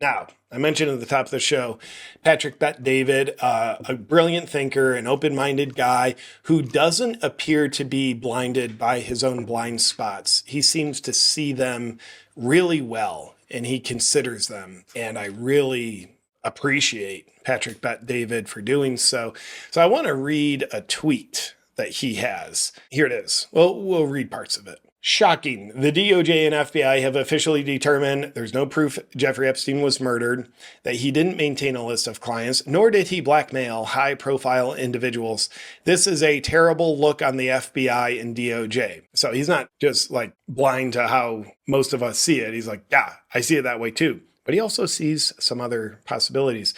Now, I mentioned at the top of the show, Patrick Bet-David, a brilliant thinker, an open-minded guy who doesn't appear to be blinded by his own blind spots. He seems to see them really well, and he considers them. And I really appreciate Patrick Bet-David for doing so. So I want to read a tweet that he has. Here it is. Well, we'll read parts of it. Shocking. The DOJ and FBI have officially determined there's no proof Jeffrey Epstein was murdered, that he didn't maintain a list of clients, nor did he blackmail high-profile individuals. This is a terrible look on the FBI and DOJ. So he's not just like blind to how most of us see it. He's like, yeah, I see it that way too. But he also sees some other possibilities.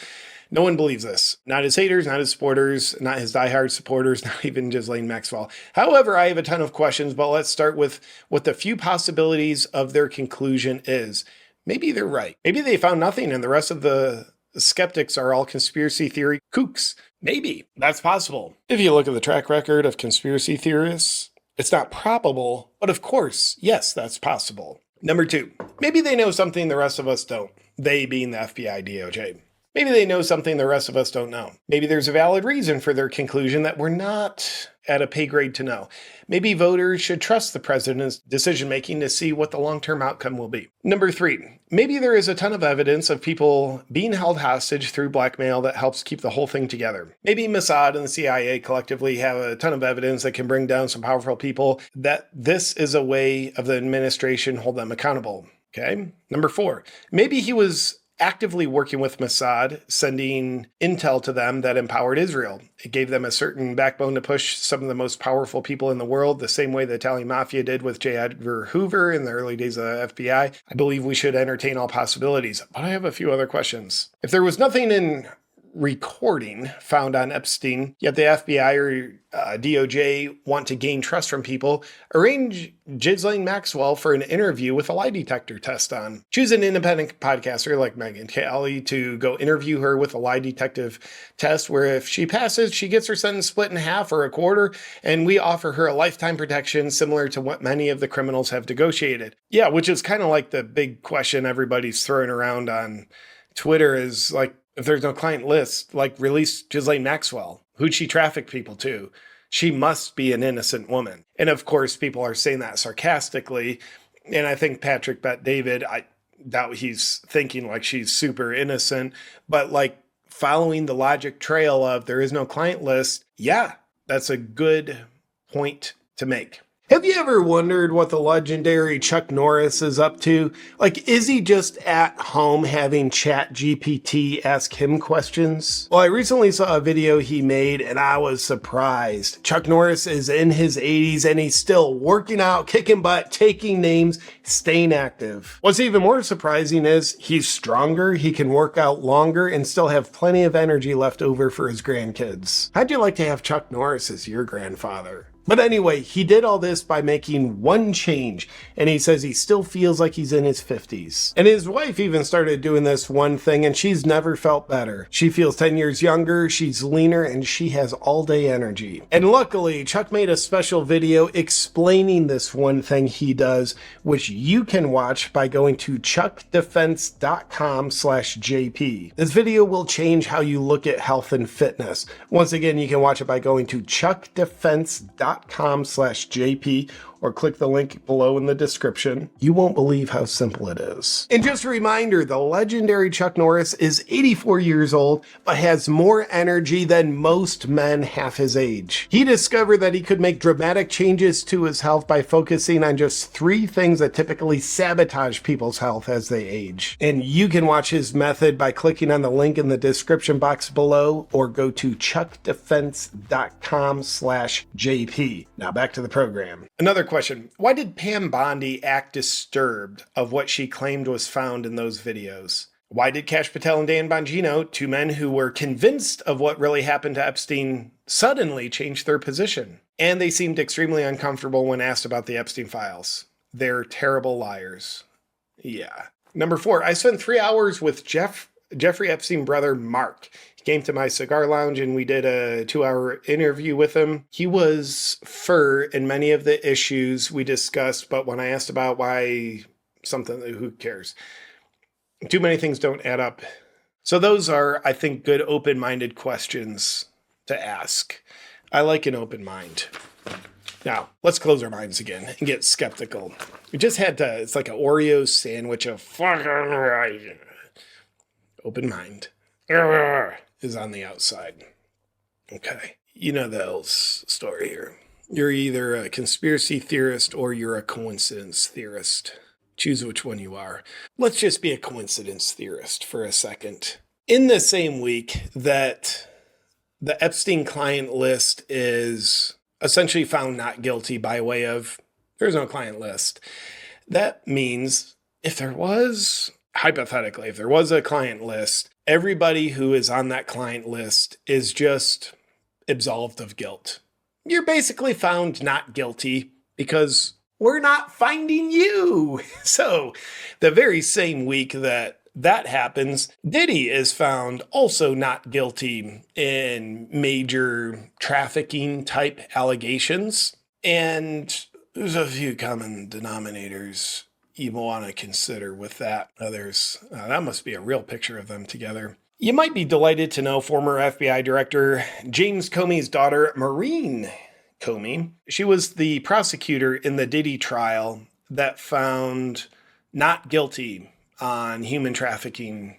No one believes this. Not his haters, not his supporters, not his diehard supporters, not even Ghislaine Maxwell. However, I have a ton of questions, but let's start with what the few possibilities of their conclusion is. Maybe they're right. Maybe they found nothing and the rest of the skeptics are all conspiracy theory kooks. Maybe. That's possible. If you look at the track record of conspiracy theorists, it's not probable, but of course, yes, that's possible. Number 2, maybe they know something the rest of us don't. They being the FBI, DOJ. Maybe they know something the rest of us don't know. Maybe there's a valid reason for their conclusion that we're not at a pay grade to know. Maybe voters should trust the president's decision-making to see what the long-term outcome will be. Number 3, maybe there is a ton of evidence of people being held hostage through blackmail that helps keep the whole thing together. Maybe Mossad and the CIA collectively have a ton of evidence that can bring down some powerful people, that this is a way of the administration hold them accountable. Okay. Number 4, maybe he was actively working with Mossad, sending intel to them that empowered Israel. It gave them a certain backbone to push some of the most powerful people in the world, the same way the Italian mafia did with J. Edgar Hoover in the early days of the FBI. I believe we should entertain all possibilities, but I have a few other questions. If there was nothing in recording found on Epstein, yet the FBI or DOJ want to gain trust from people, arrange Ghislaine Maxwell for an interview with a lie detector test on. Choose an independent podcaster like Megyn Kelly to go interview her with a lie detective test where if she passes, she gets her sentence split in half or a quarter, and we offer her a lifetime protection similar to what many of the criminals have negotiated. Yeah, which is kind of like the big question everybody's throwing around on Twitter is like, if there's no client list, like release Ghislaine Maxwell. Who'd she traffic people to? She must be an innocent woman. And of course, people are saying that sarcastically. And I think Patrick Bet-David, I doubt he's thinking like she's super innocent, but like following the logic trail of there is no client list. Yeah, that's a good point to make. Have you ever wondered what the legendary Chuck Norris is up to? Like, is he just at home having ChatGPT ask him questions? Well, I recently saw a video he made and I was surprised. Chuck Norris is in his 80s and he's still working out, kicking butt, taking names, staying active. What's even more surprising is he's stronger, he can work out longer, and still have plenty of energy left over for his grandkids. How'd you like to have Chuck Norris as your grandfather? But anyway, he did all this by making one change, and he says he still feels like he's in his 50s. And his wife even started doing this one thing, and she's never felt better. She feels 10 years younger, she's leaner, and she has all-day energy. And luckily, Chuck made a special video explaining this one thing he does, which you can watch by going to chuckdefense.com/JP. This video will change how you look at health and fitness. Once again, you can watch it by going to chuckdefense.com/JP or click the link below in the description. You won't believe how simple it is. And just a reminder, the legendary Chuck Norris is 84 years old, but has more energy than most men half his age. He discovered that he could make dramatic changes to his health by focusing on just 3 things that typically sabotage people's health as they age. And you can watch his method by clicking on the link in the description box below or go to chuckdefense.com/JP. Now back to the program. Another question. Why did Pam Bondi act disturbed of what she claimed was found in those videos? Why did Kash Patel and Dan Bongino, 2 men who were convinced of what really happened to Epstein, suddenly change their position? And they seemed extremely uncomfortable when asked about the Epstein files. They're terrible liars. Yeah. Number 4, I spent 3 hours with Jeffrey Epstein brother Mark. He came to my cigar lounge and we did a 2-hour interview with him. He was for in many of the issues we discussed, but when I asked about why something, who cares? Too many things don't add up. So those are, I think, good open-minded questions to ask. I like an open mind. Now, let's close our minds again and get skeptical. We just had to, it's like an Oreo sandwich of open mind is on the outside. Okay. You know the old story here. You're either a conspiracy theorist or you're a coincidence theorist. Choose which one you are. Let's just be a coincidence theorist for a second. In the same week that the Epstein client list is essentially found not guilty by way of there's no client list. That means if there was, hypothetically, if there was a client list, everybody who is on that client list is just absolved of guilt. You're basically found not guilty because we're not finding you. So the very same week that happens, Diddy is found also not guilty in major trafficking type allegations. And there's a few common denominators you want to consider with that. That must be a real picture of them together. You might be delighted to know former FBI Director James Comey's daughter, Maureen Comey. She was the prosecutor in the Diddy trial that found not guilty on human trafficking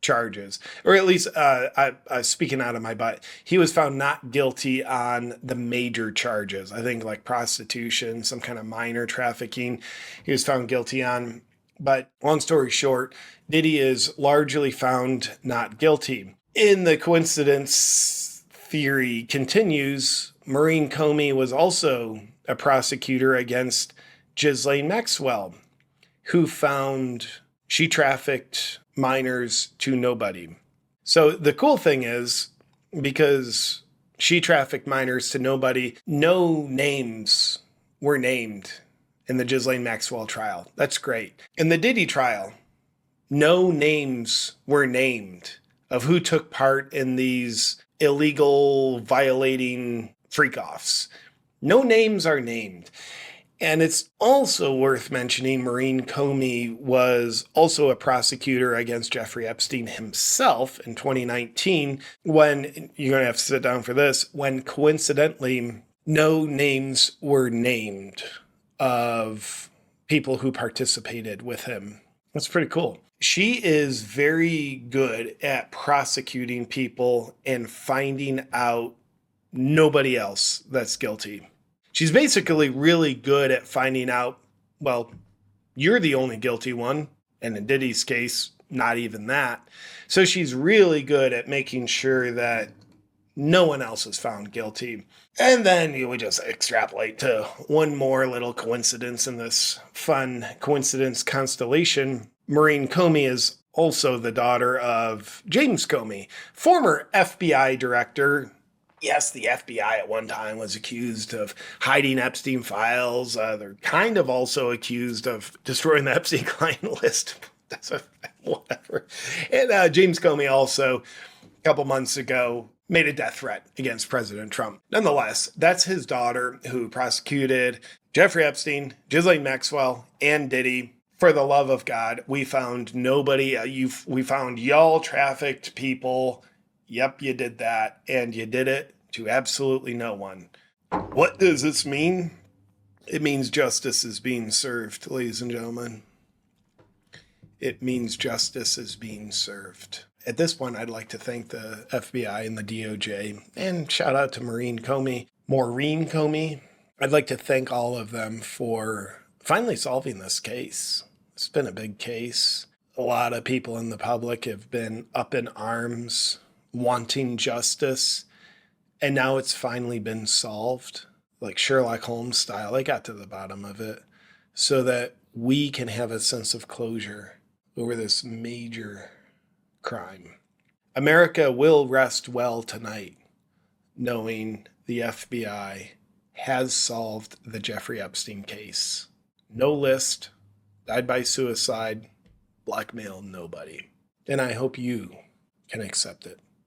charges, or at least I speaking out of my butt. He was found not guilty on the major charges. I think like prostitution, some kind of minor trafficking. He was found guilty on. But long story short, Diddy is largely found not guilty. In the coincidence theory continues, Maureen Comey was also a prosecutor against Ghislaine Maxwell, who found she trafficked minors to nobody. So the cool thing is, because she trafficked minors to nobody, no names were named in the Ghislaine Maxwell trial. That's great. In the Diddy trial, no names were named of who took part in these illegal violating freak-offs. No names are named. And it's also worth mentioning Maureen Comey was also a prosecutor against Jeffrey Epstein himself in 2019 when, you're going to have to sit down for this, when coincidentally no names were named of people who participated with him. That's pretty cool. She is very good at prosecuting people and finding out nobody else that's guilty. She's basically really good at finding out, well, you're the only guilty one. And in Diddy's case, not even that. So she's really good at making sure that no one else is found guilty. And then you would just extrapolate to one more little coincidence in this fun coincidence constellation. Maureen Comey is also the daughter of James Comey, former FBI director. Yes, the FBI at one time was accused of hiding Epstein files. They're kind of also accused of destroying the Epstein client list. That's whatever. And James Comey also, a couple months ago, made a death threat against President Trump. Nonetheless, that's his daughter who prosecuted Jeffrey Epstein, Ghislaine Maxwell, and Diddy. For the love of God, we found nobody. We found y'all trafficked people. Yep, you did that. And you did it to absolutely no one. What does this mean? It means justice is being served, ladies and gentlemen. It means justice is being served. At this point, I'd like to thank the FBI and the DOJ, and shout out to Maureen Comey. I'd like to thank all of them for finally solving this case. It's been a big case. A lot of people in the public have been up in arms, wanting justice, and now it's finally been solved, like Sherlock Holmes style. They got to the bottom of it so that we can have a sense of closure over this major crime. America will rest well tonight knowing the FBI has solved the Jeffrey Epstein case. No list, died by suicide, blackmailed nobody. And I hope you can accept it.